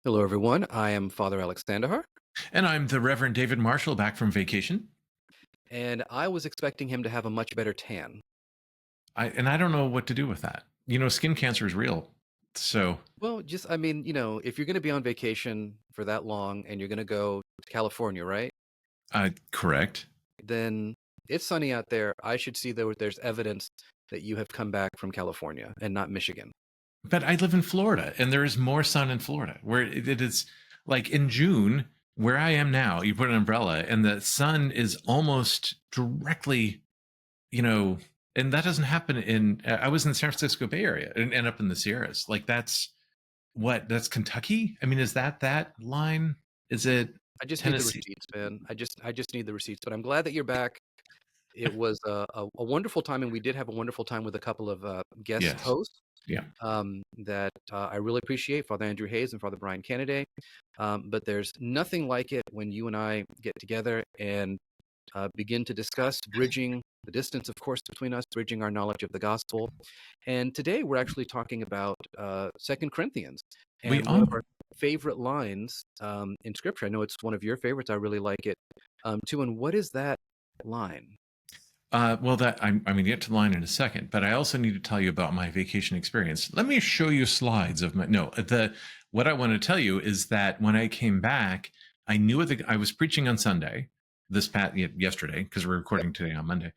Hello, everyone. I am Father Alex Sandahar, And I'm the Reverend David Marshall back from vacation. and I was expecting him to have a much better tan. I don't know what to do with that. Skin cancer is real. So, Well, if you're going to be on vacation for that long and you're going to go to California, right? correct. Then it's sunny out there. I should see that there's evidence that you have come back from California and not Michigan. But I live in Florida and there is more sun in Florida where it is like in June, where I am now, you put an umbrella and the sun is almost directly, you know, and that doesn't happen I was in the San Francisco Bay Area and up in the Sierras. Like that's Kentucky? I mean, is that line? Is it I just need the Tennessee? receipts, man. I just need the receipts. But I'm glad that you're back. It was a wonderful time, and we did have a wonderful time with a couple of guest Yes. hosts. Yeah. That I really appreciate, Father Andrew Hayes and Father Brian Kennedy. But there's nothing like it when you and I get together and begin to discuss bridging the distance, of course, between us, bridging our knowledge of the gospel. And today we're actually talking about 2 Corinthians We and one of are. our favorite lines in Scripture. I know it's one of your favorites. I really like it too. And what is that line? Well, that I'm going to get to the line in a second, but I also need to tell you about my vacation experience. Let me show you slides of my. No, what I want to tell you is that when I came back, I knew I was preaching on Sunday, yesterday, because we're recording today on Monday.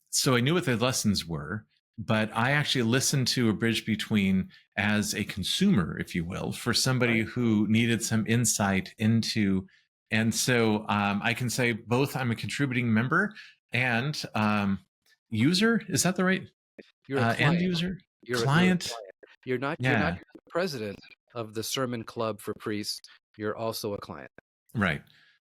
So I knew what the lessons were, but I actually listened to A Bridge Between as a consumer, if you will, for somebody Right. who needed some insight into. And so I can say both I'm a contributing member and user. Is that the right You're a end client. user? You're a Client? client. You're not Yeah, just the president of the Sermon Club for priests. You're also a client. right.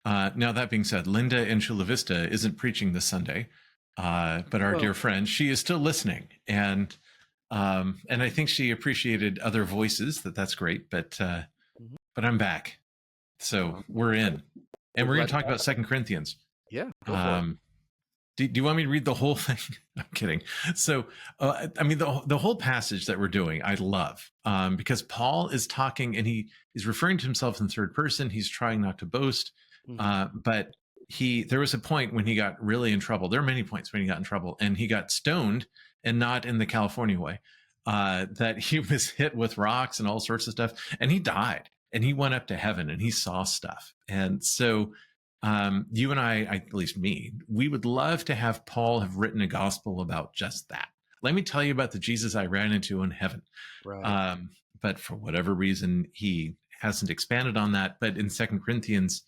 Now, that being said, Linda in Chula Vista isn't preaching this Sunday, but our Well, dear friend, she is still listening. And I think she appreciated other voices. That's great. mhm. But I'm back. So Well, we're glad- in. we're And we're going glad to to talk about have Second Corinthians. you. Yeah, go for it. Um, do you want me to read the whole thing? I'm kidding. So, I mean, the whole passage that we're doing, I love because Paul is talking and he's referring to himself in third person. He's trying not to boast, Mhm. but there was a point when he got really in trouble. There are many points when he got in trouble, and he got stoned, and not in the California way. That he was hit with rocks and all sorts of stuff, and he died, and he went up to heaven, and he saw stuff, and so you and I, at least me, we would love to have Paul have written a gospel about just that. Let me tell you about the Jesus I ran into in heaven. Right. Um, but for whatever reason, he hasn't expanded on that. But in Second Corinthians,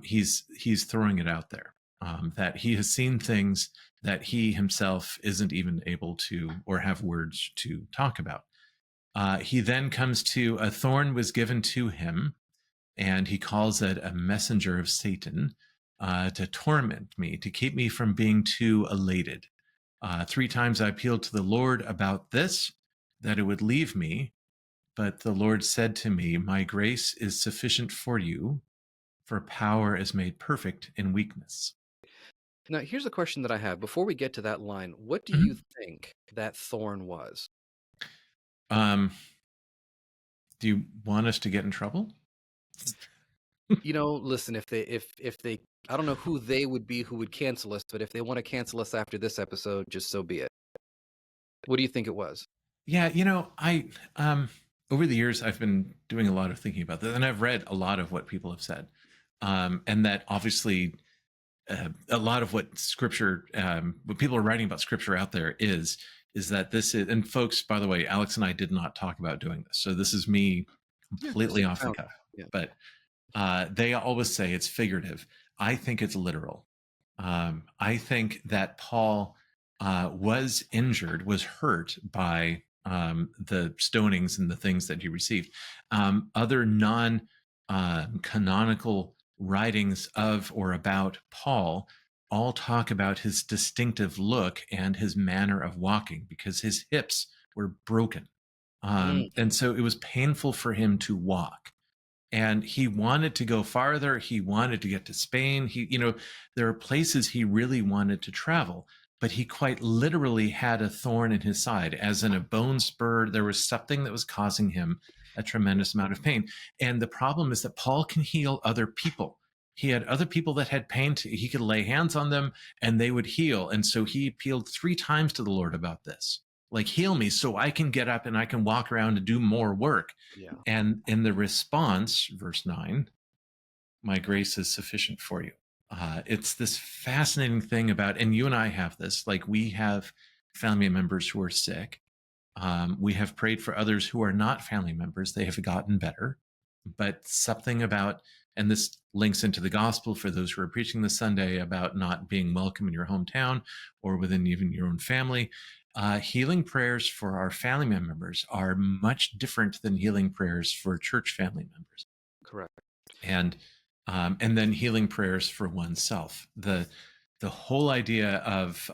he's throwing it out there that he has seen things that he himself isn't even able to or have words to talk about. He then comes to a thorn was given to him, and he calls it a messenger of Satan to torment me, to keep me from being too elated. 3 times I appealed to the Lord about this, that it would leave me. But the Lord said to me, my grace is sufficient for you, for power is made perfect in weakness. Now, here's a question that I have. Before we get to that line, what do you Mhm. think that thorn was? Um, do you want us to get in trouble? Listen, if they I don't know who they would be who would cancel us, but if they want to cancel us after this episode, just so be it. What do you think it was? Yeah, I over the years I've been doing a lot of thinking about this, and I've read a lot of what people have said, and that obviously a lot of what people are writing about scripture out there is that this is, and folks, by the way, Alex and I did not talk about doing this, so this is me Yeah, this completely is off the sound. cuff. Yeah. But they always say it's figurative. I think it's literal. I think that Paul was injured, was hurt by the stonings and the things that he received. Other non canonical writings of or about Paul all talk about his distinctive look and his manner of walking because his hips were broken. Mm, And so it was painful for him to walk, and he wanted to go farther. He wanted to get to Spain. There are places he really wanted to travel, but he quite literally had a thorn in his side, as in a bone spur. There was something that was causing him. a tremendous amount of pain. And the problem is that Paul can heal other people. He had other people that had pain. He could lay hands on them and they would heal. And so he appealed 3 times to the Lord about this. Like, heal me so I can get up and I can walk around and do more work. Yeah. And in the response, verse 9, my grace is sufficient for you. It's this fascinating thing about, and you and I have this, like, we have family members who are sick. We have prayed for others who are not family members. They have gotten better. But something about, and this links into the gospel for those who are preaching this Sunday about not being welcome in your hometown or within even your own family. Healing prayers for our family members are much different than healing prayers for church family members. Correct. And then healing prayers for oneself. The whole idea of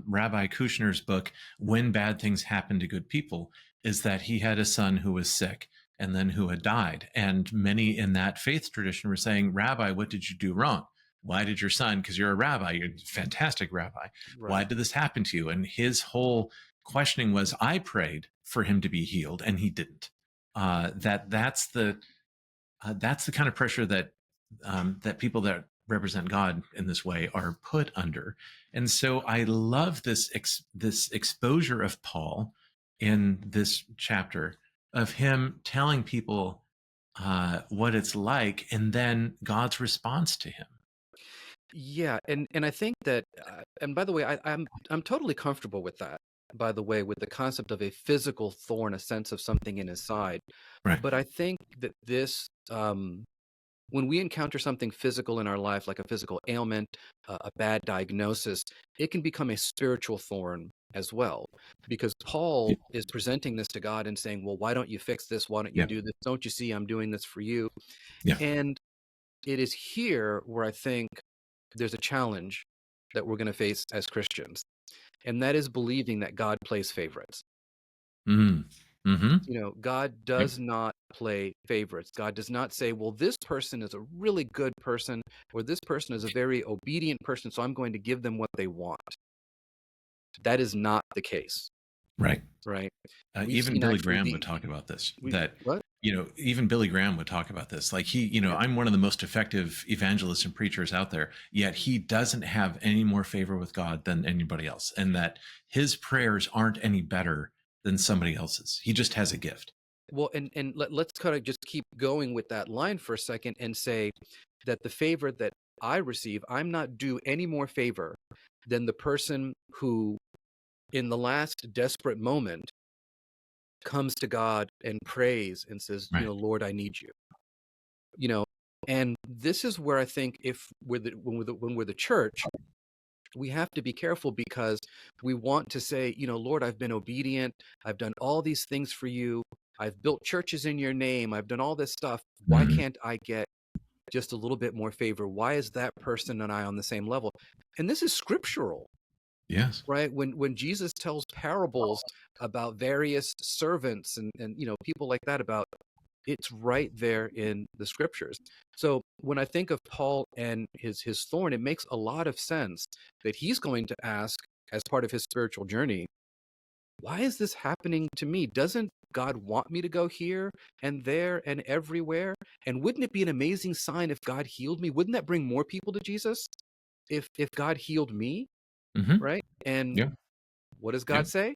Rabbi Kushner's book, When Bad Things Happen to Good People, is that he had a son who was sick and then who had died. And many in that faith tradition were saying, Rabbi, what did you do wrong? Why did your son, because you're a rabbi, you're a fantastic rabbi, Right. why did this happen to you? And his whole questioning was, I prayed for him to be healed and he didn't. That's the kind of pressure that that people that represent God in this way are put under. And so I love this exposure of Paul in this chapter, of him telling people what it's like, and then God's response to him. Yeah, and I think that, and by the way, I'm totally comfortable with that. By the way, with the concept of a physical thorn, a sense of something in his side. Right. But I think that this, when we encounter something physical in our life, like a physical ailment, a bad diagnosis, it can become a spiritual thorn as well. Because Paul is presenting this to God and saying, well, why don't you fix this? Why don't you do this? Don't you see I'm doing this for you? Yeah. And it is here where I think there's a challenge that we're going to face as Christians, and that is believing that God plays favorites. Mm-hmm. You know, God does not play favorites. God does not say, well, this person is a really good person, or this person is a very obedient person, so I'm going to give them what they want. That is not the case. Right. Right. Even Billy Graham would talk about this. What? Even Billy Graham would talk about this. Like, I'm one of the most effective evangelists and preachers out there, yet he doesn't have any more favor with God than anybody else. And that his prayers aren't any better than somebody else's. He just has a gift. Well, and let's kind of just keep going with that line for a second and say that the favor that I receive, I'm not due any more favor than the person who, in the last desperate moment, comes to God and prays and says, Right. Lord, I need you. And this is where I think when we're the church, we have to be careful, because we want to say, Lord, I've been obedient. I've done all these things for you. I've built churches in your name. I've done all this stuff. Why can't I get just a little bit more favor? Why is that person and I on the same level? And this is scriptural. Yes. Right. When Jesus tells parables about various servants and people like that, about, it's right there in the scriptures. So when I think of Paul and his thorn, it makes a lot of sense that he's going to ask, as part of his spiritual journey, why is this happening to me? Doesn't God want me to go here and there and everywhere? And wouldn't it be an amazing sign if God healed me? Wouldn't that bring more people to Jesus if God healed me? Mm-hmm. Right. And what does God say?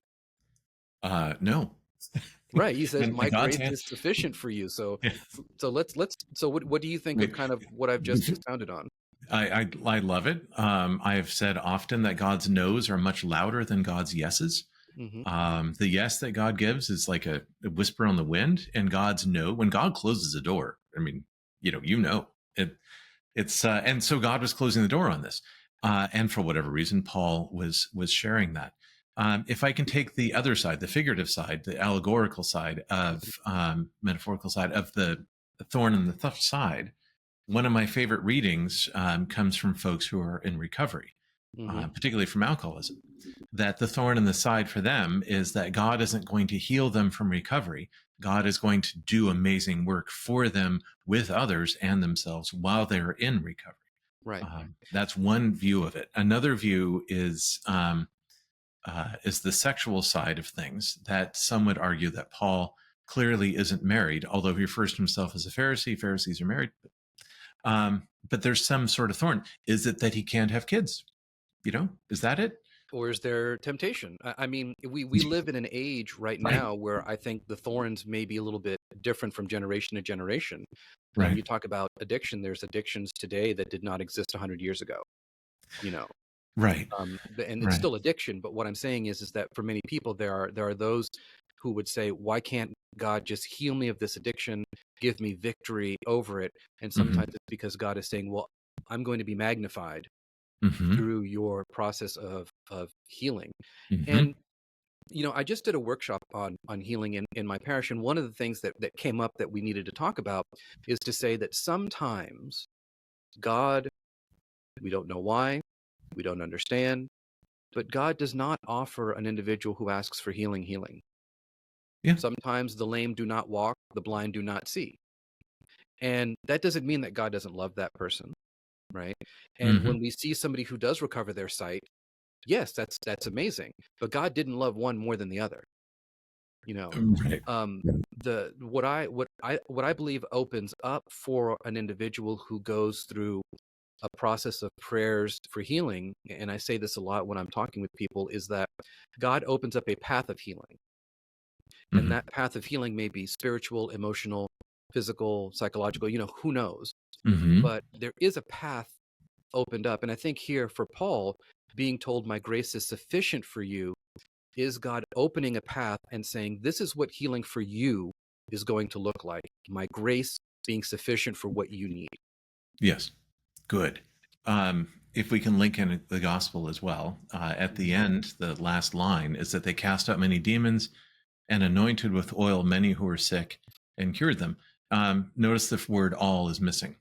No. Right. He says, my God's grace is sufficient for you. So what do you think of kind of what I've just expounded on? I love it. I have said often that God's no's are much louder than God's yeses. Mm-hmm. The yes that God gives is like a whisper on the wind, and God's no, when God closes a door, I mean, it's and so God was closing the door on this, and for whatever reason, Paul was sharing that. If I can take the other side, the figurative side, the allegorical side of metaphorical side of the thorn in the side, one of my favorite readings comes from folks who are in recovery, particularly from alcoholism. That the thorn in the side for them is that God isn't going to heal them from recovery. God is going to do amazing work for them, with others and themselves, while they're in recovery. Right. That's one view of it. Another view is the sexual side of things, that some would argue that Paul clearly isn't married, although he refers to himself as a Pharisee. Pharisees are married. But there's some sort of thorn. Is it that he can't have kids? Is that it? Or is there temptation? I mean, we live in an age right Right. now where I think the thorns may be a little bit different from generation to generation. Right. You talk about addiction. There's addictions today that did not exist 100 years ago. You know, Right. and it's Right. still addiction. But what I'm saying is that for many people, there are those who would say, "Why can't God just heal me of this addiction, give me victory over it?" And Hmm. sometimes it's because God is saying, "Well, I'm going to be magnified Hmm. through your process of healing." Hmm. And I just did a workshop on healing in my parish, and one of the things that came up that we needed to talk about is to say that sometimes God, we don't know why, we don't understand, but God does not offer an individual who asks for healing healing. Yeah. Sometimes the lame do not walk, the blind do not see. And that doesn't mean that God doesn't love that person, right? And Hmm. when we see somebody who does recover their sight, yes, that's amazing. But God didn't love one more than the other. You know, Right. um, the what I believe opens up for an individual who goes through a process of prayers for healing, and I say this a lot when I'm talking with people, is that God opens up a path of healing. And Hmm. that path of healing may be spiritual, emotional, physical, psychological, who knows? Hmm. But there is a path opened up. And I think here for Paul, being told, "My grace is sufficient for you," is God opening a path and saying, "This is what healing for you is going to look like. My grace being sufficient for what you need." Yes. Good. If we can link in the gospel as well, at the Mhm. end, the last line is that they cast out many demons and anointed with oil many who were sick and cured them. Notice the word all is missing.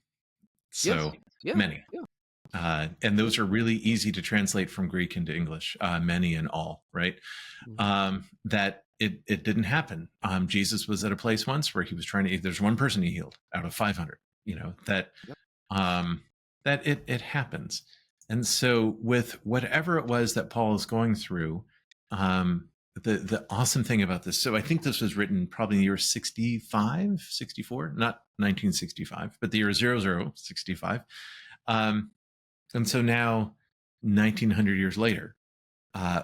Yes. So Yeah. many. Yeah. And those are really easy to translate from Greek into English, many and all, right? Mhm. That it didn't happen. Jesus was at a place once where he was trying to, there's one person he healed out of 500, that Yep. um, that it happens. And so with whatever it was that Paul is going through, the awesome thing about this, so I think this was written probably in the year 65, 64, not 1965, but the year 0065. Um, and so now, 1900 years later,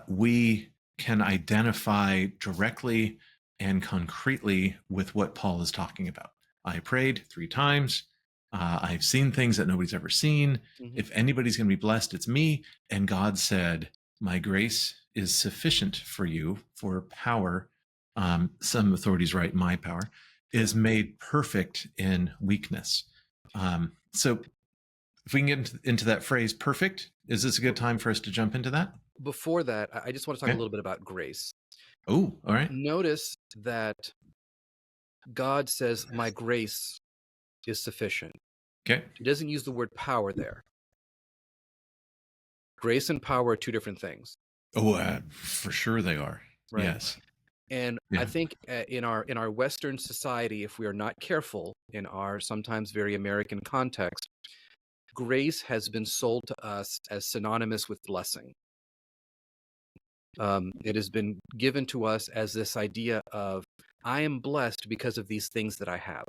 we can identify directly and concretely with what Paul is talking about. I prayed 3 times. I've seen things that nobody's ever seen. Mhm. If anybody's going to be blessed, it's me. And God said, "My grace is sufficient for you, for power." Some authorities write, "My power Yeah. is made perfect in weakness." So if we can get into that phrase, perfect, is this a good time for us to jump into that? Before that, I just want to talk a Okay. little bit about grace. Oh, all right. Notice that God says, "My grace is sufficient." Okay. He doesn't use the word power there. Grace and power are two different things, Oh, for sure they are. right? Yes. And I Yeah. think in our Western society, if we are not careful in our sometimes very American context, grace has been sold to us as synonymous with blessing. It has been given to us as this idea of, "I am blessed because of these things that I have."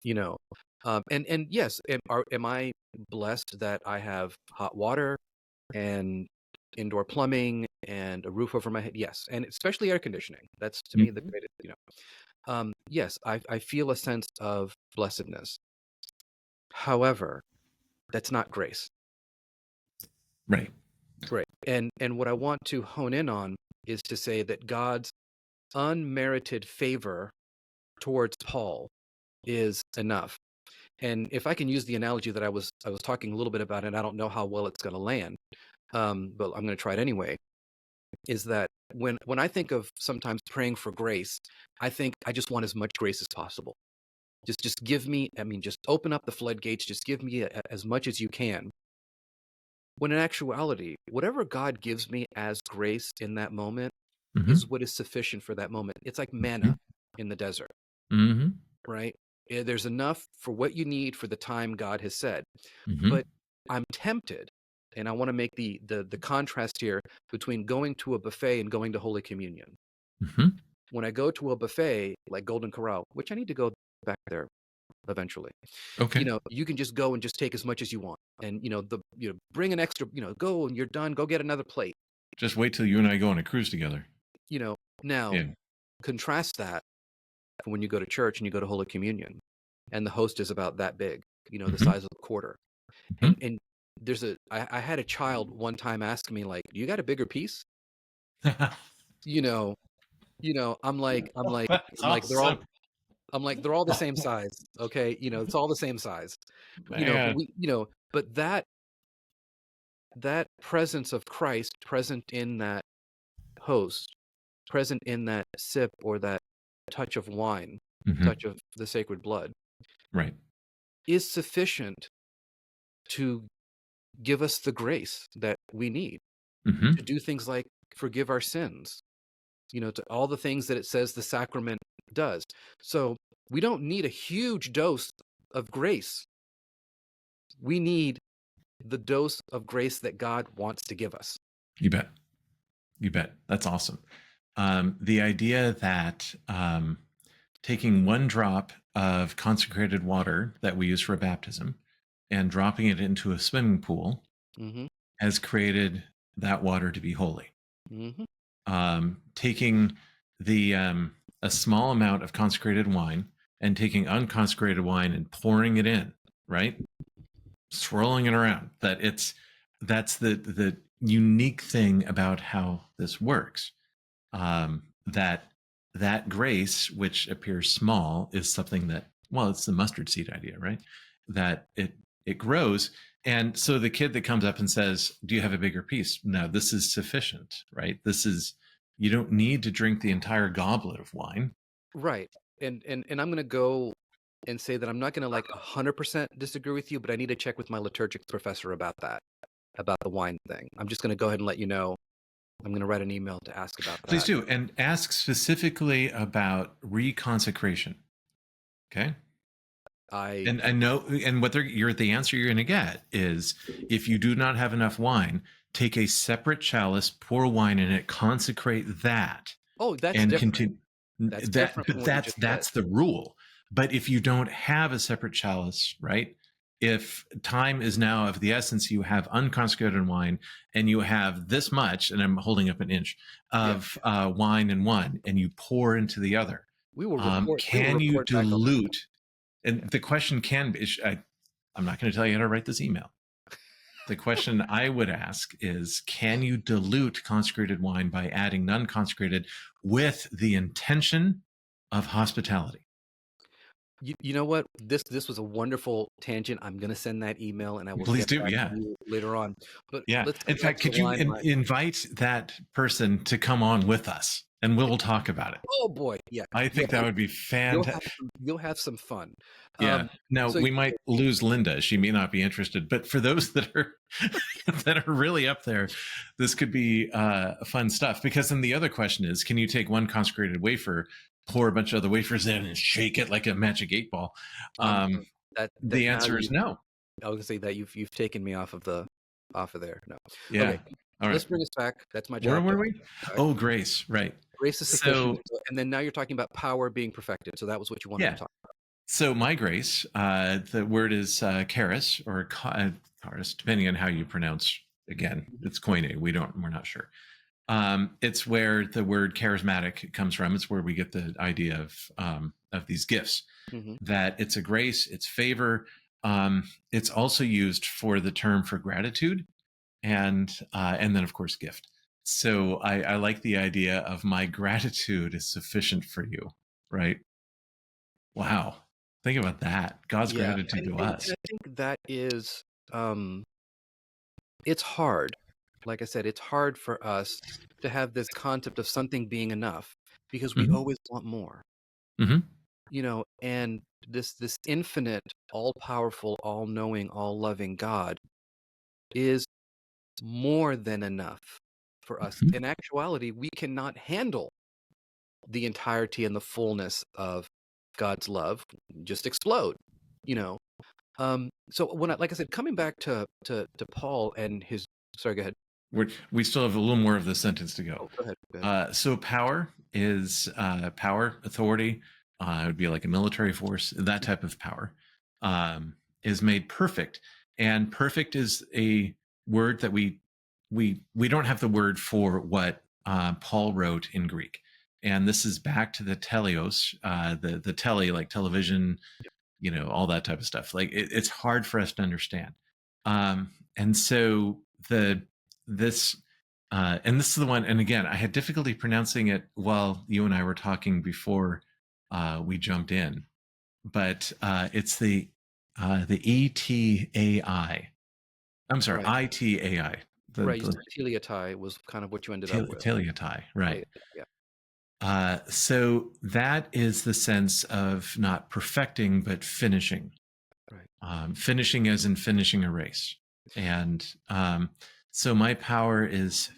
You know, and yes, am I blessed that I have hot water and indoor plumbing and a roof over my head? Yes, and especially air conditioning. That's to me the Mhm. greatest. Yes, I feel a sense of blessedness. However, that's not grace. Right. Right. And what I want to hone in on is to say that God's unmerited favor towards Paul is enough. And if I can use the analogy that I was talking a little bit about, and I don't know how well it's going to land, but I'm going to try it anyway. Is that when I think of sometimes praying for grace, I think I just want as much grace as possible. Just give me. I mean, just open up the floodgates. Just give me as much as you can. When in actuality, whatever God gives me as grace in that moment is Hmm. what is sufficient for that moment. It's like manna Hmm. in the desert, Hmm. right? There's enough for what you need for the time God has said. Hmm. But I'm tempted, and I want to make the contrast here between going to a buffet and going to Holy Communion. Hmm. when I go to a buffet like Golden Corral, which I need to go back there eventually, Okay. you can just go and just take as much as you want. And, bring an extra, go and you're done, go get another plate. Just wait till you and I go on a cruise together. Now Yeah. contrast that when you go to church and you go to Holy Communion and the host is about that big, the Hmm. size of a quarter. Hmm. And I had a child one time ask me, like, do you got a bigger piece? You know, I'm like, That's they're all, awesome, they're all the same size. Okay. It's all the same size, but man. but that presence of Christ present in that host, present in that sip or that touch of wine, Hmm. touch of the sacred blood, Right. is sufficient to give us the grace that we need Hmm. to do things like forgive our sins, to all the things that it says the sacrament does. So we don't need a huge dose of grace. We need the dose of grace that God wants to give us. You bet. You bet. That's awesome. The idea that taking one drop of consecrated water that we use for baptism and dropping it into a swimming pool Mm-hmm. has created that water to be holy. Mm-hmm. Taking the a small amount of consecrated wine and taking unconsecrated wine and pouring it in, right? Swirling it around. That's the unique thing about how this works. That grace, which appears small, is something that, well, it's the mustard seed idea, right? That it grows. And so the kid that comes up and says, do you have a bigger piece? No, this is sufficient, right? You don't need to drink the entire goblet of wine. Right. And I'm going to go and say that I'm not going to, like, 100% disagree with you, but I need to check with my liturgic professor about that, about the wine thing. I'm just going to go ahead and let you know. I'm going to write an email to ask about Please that. do. And ask specifically about reconsecration. Okay. I And I know, and the answer you're going to get is, if you do not have enough wine, take a separate chalice, pour wine in it, consecrate that, Oh, that's and different. continue That's that. different But from what you just said. that's the rule. But if you don't have a separate chalice, right? If time is now of the essence, you have unconsecrated wine, and you have this much, and I'm holding up an inch Yeah. of wine in one, and you pour into the other. We will Can you report back on that. dilute? Yeah. And the question can be, I'm not going to tell you how to write this email. The question I would ask is, can you dilute consecrated wine by adding non-consecrated with the intention of hospitality? You know what? This was a wonderful tangent. I'm going to send that email and I will Please get do. back Yeah. to you later on. But Yeah. let's In come back fact, to could the you wine. invite that person to come on with us, and we'll talk about it? Oh boy. Yeah. I Yeah. think that would be You'll have fantastic. you'll have some fun. Yeah. Now So we might lose Linda. She may not be interested, but for those that are that are really up there, this could be fun stuff. Because then the other question is, can you take one consecrated wafer, pour a bunch of other wafers in, and shake it like a magic 8 ball? um that The now answer you is no. I was gonna say that you've taken me off of there. No. Yeah. Okay. All right. Let's bring us back. That's my Where job were done. we? All right. Oh, grace. Right. Grace is sufficient. So And then now you're talking about power being perfected. So that was what you wanted to yeah. talk So my grace, the word is charis or charis, depending on how you pronounce. Again, about. it's Koine. We're not sure. It's where the word charismatic comes from. It's where we get the idea of these gifts. Hmm. That it's a grace, it's favor. It's also used for the term for gratitude, and then of course gift. So I like the idea of my gratitude is sufficient for you, right? Wow. Think about that. God's Yeah. gratitude to And us. I think that is, um, it's hard. Like I said, it's hard for us to have this concept of something being enough because we Hmm. always want more, Hmm. and this infinite, all powerful, all knowing, all loving God is more than enough for us. Hmm. In actuality, we cannot handle the entirety and the fullness of God's love. Just explode, you know. So like I said, coming back to Paul and his. Sorry, go ahead. we still have a little more of the sentence to go. Oh, go ahead. Go ahead. So power is power, authority. It would be like a military force. That type of power is made perfect, and perfect is a word that we don't have the word for what Paul wrote in Greek, and this is back to the teleos, the tele, like television, all that type of stuff. Like it's hard for us to understand, and so the this and this is the one. And again, I had difficulty pronouncing it while you and I were talking before we jumped in. But it's the ETAI. I'm sorry, Right. ITAI. Right. You said teleatai was kind of what you ended up with. Teleatai, right? Yeah. So that is the sense of not perfecting but finishing. Right. Finishing as in finishing a race, and so my power is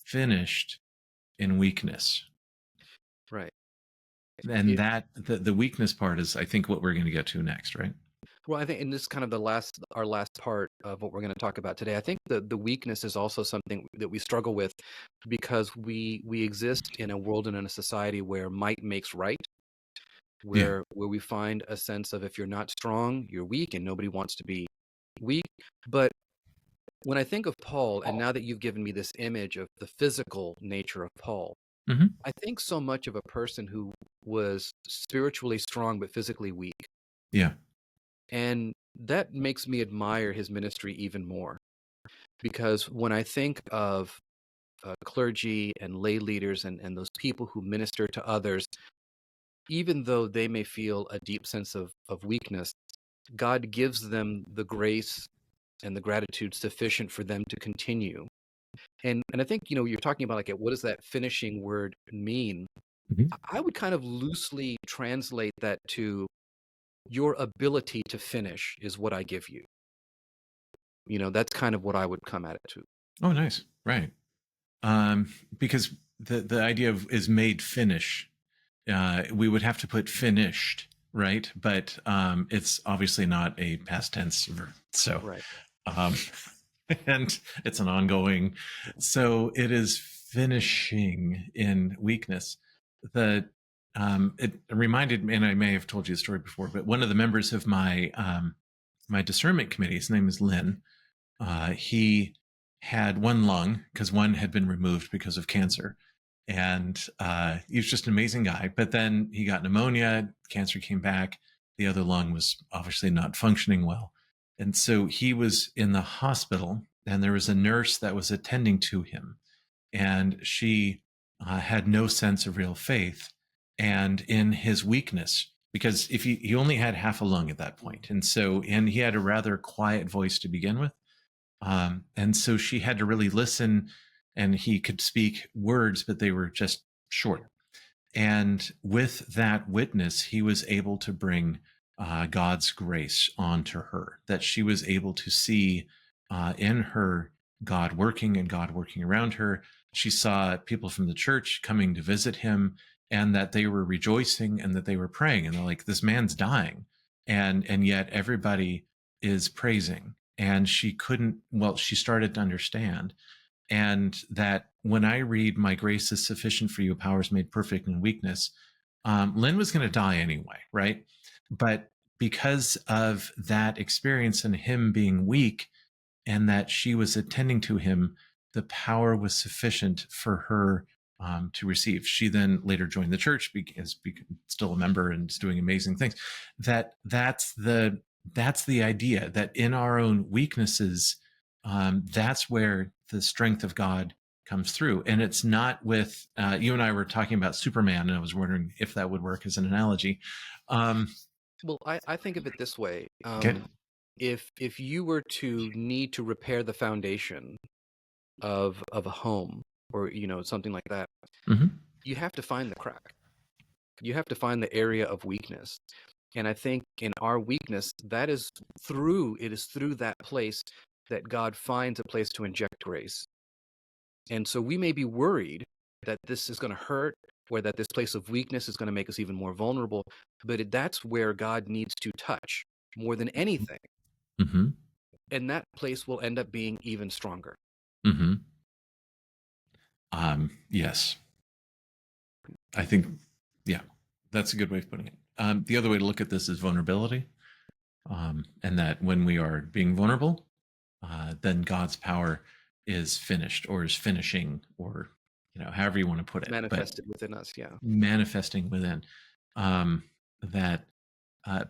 finished in weakness. Right. And It, that the weakness part is, I think, what we're going to get to next, right? well, I think, and this is kind of our last part of what we're going to talk about today. I think the weakness is also something that we struggle with because we exist in a world and in a society where might makes right, Yeah. where we find a sense of if you're not strong, you're weak, and nobody wants to be weak. But when I think of Paul, and now that you've given me this image of the physical nature of Paul, Hmm. I think so much of a person who was spiritually strong but physically weak. Yeah. And that makes me admire his ministry even more. Because when I think of clergy and lay leaders and those people who minister to others, even though they may feel a deep sense of weakness, God gives them the grace and the gratitude sufficient for them to continue. And I think, you're talking about like, what does that finishing word mean? Hmm. I would kind of loosely translate that to your ability to finish is what I give you. That's kind of what I would come at it to. Oh, nice. Right. Because the idea of is made finish, we would have to put finished, right? But it's obviously not a past tense verb. So, Right. um, and it's an ongoing. So it is finishing in weakness. It reminded me, and I may have told you the story before, but one of the members of my discernment committee, his name is Lynn. He had one lung because one had been removed because of cancer, and he was just an amazing guy. But then he got pneumonia, cancer came back. The other lung was obviously not functioning well, and so he was in the hospital. And there was a nurse that was attending to him, and she had no sense of real faith. And in his weakness, because if he only had half a lung at that point, and he had a rather quiet voice to begin with, and so she had to really listen, and he could speak words, but they were just short. Yeah. And with that witness, he was able to bring God's grace onto her, that she was able to see in her God working and God working around her. She saw people from the church coming to visit him, and that they were rejoicing and that they were praying. And they're like, this man's dying. And yet everybody is praising. And she couldn't, well, she started to understand, and that when I read, "My grace is sufficient for you, power is made perfect in weakness," Lynn was going to die anyway, right? But because of that experience and him being weak, and that she was attending to him, the power was sufficient for her to receive. She then later joined the church, is still a member and is doing amazing things. That's the idea, that in our own weaknesses, that's where the strength of God comes through. And it's not with you and I were talking about Superman, and I was wondering if that would work as an analogy. Um, Well, I think of it this way. okay. If you were to need to repair the foundation of a home or something like that, Hmm. you have to find the crack. You have to find the area of weakness. And I think in our weakness, it is through that place that God finds a place to inject grace. And so we may be worried that this is going to hurt or that this place of weakness is going to make us even more vulnerable, but that's where God needs to touch more than anything. Hmm. And that place will end up being even stronger. Hmm. Yes, I think, yeah, that's a good way of putting it. The other way to look at this is vulnerability, and that when we are being vulnerable, then God's power is finished or is finishing, or however you want to put It's it, but manifested within us. Yeah. manifesting within. Um, that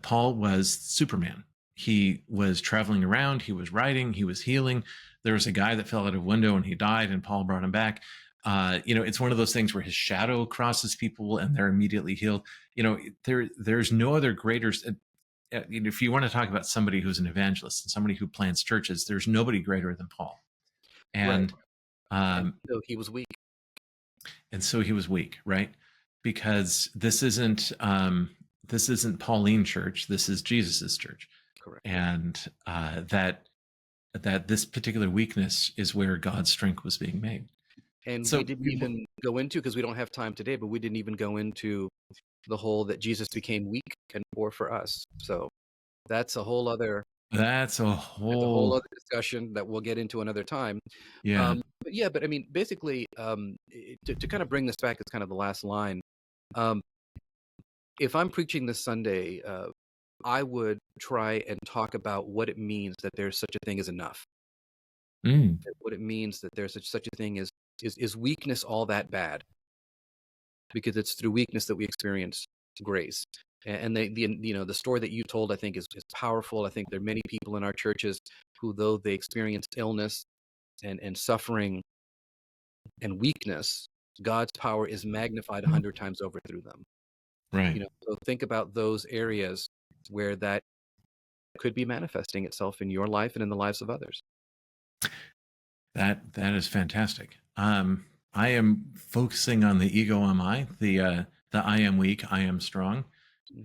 Paul was Superman. He was traveling around, he was writing, he was healing. There was a guy that fell out of a window and he died, and Paul brought him back. It's one of those things where his shadow crosses people and they're immediately healed. There's no other greater. If you want to talk about somebody who's an evangelist and somebody who plants churches, there's nobody greater than Paul. Right. And And um, so he was weak. and so he was weak, right? Because this isn't Pauline church. This is Jesus's church, Correct. and that this particular weakness is where God's strength was being made. And we So didn't even go into, because we don't have time today, but we didn't even go into the whole that Jesus became weak and poor for us. So that's a whole other that's a whole, other discussion that we'll get into another time. yeah. But I mean, basically, to kind of bring this back, it's kind of the last line. If I'm preaching this Sunday, I would try and talk about what it means that there's such a thing as enough. What it means that there's such a thing as is weakness all that bad? Because it's through weakness that we experience grace. And the story that you told, I think, is powerful. I think there are many people in our churches who, though they experienced illness and suffering and weakness, God's power is magnified 100 times over through them. Right. So think about those areas where that could be manifesting itself in your life and in the lives of others. That is fantastic. I am focusing on the ego mi, the I am weak, I am strong,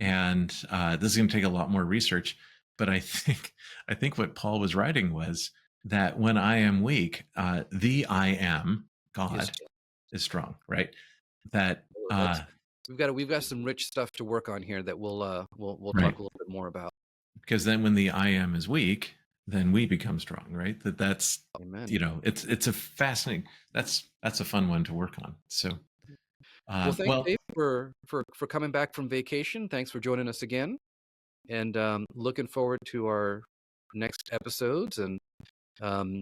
and this is going to take a lot more research. But I think what Paul was writing was that when I am weak, the I am God is strong, right? That we've got some rich stuff to work on here that we'll right. talk a little bit more about. Because then when the I am is weak, then we become strong, right? That's Amen. It's a fascinating. That's a fun one to work on. So, well, thanks, Dave, for coming back from vacation. Thanks for joining us again, and looking forward to our next episodes and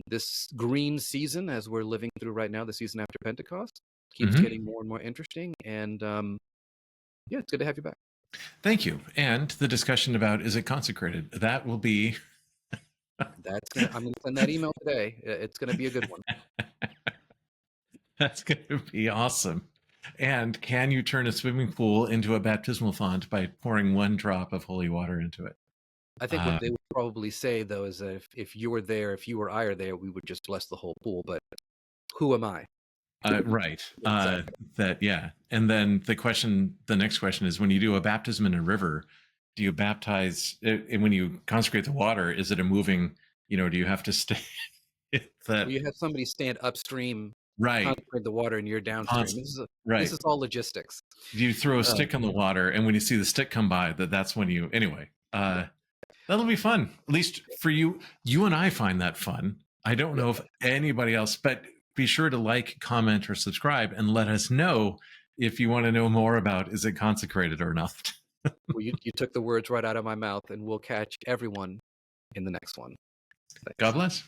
this green season as we're living through right now. The season after Pentecost keeps getting more and more interesting, and yeah, it's good to have you back. Thank you. And the discussion about is it consecrated? That will be. I'm going to send that email today. It's going to be a good one. That's going to be awesome. And can you turn a swimming pool into a baptismal font by pouring one drop of holy water into it? I think what they would probably say, though, is that if you were there, if you or I are there, we would just bless the whole pool. But who am I? Right. Yeah. And then the next question is, when you do a baptism in a river, do you baptize, and when you consecrate the water, is it a moving, do you have to stay? Well, you have somebody stand upstream, right, consecrate the water, and you're downstream. This is all logistics. You throw a stick in the water, and when you see the stick come by, that's when you, anyway, that'll be fun. At least for you and I find that fun. I don't know if anybody else, but be sure to like, comment, or subscribe, and let us know if you want to know more about is it consecrated or not. Well, you took the words right out of my mouth, and we'll catch everyone in the next one. Thanks. God bless.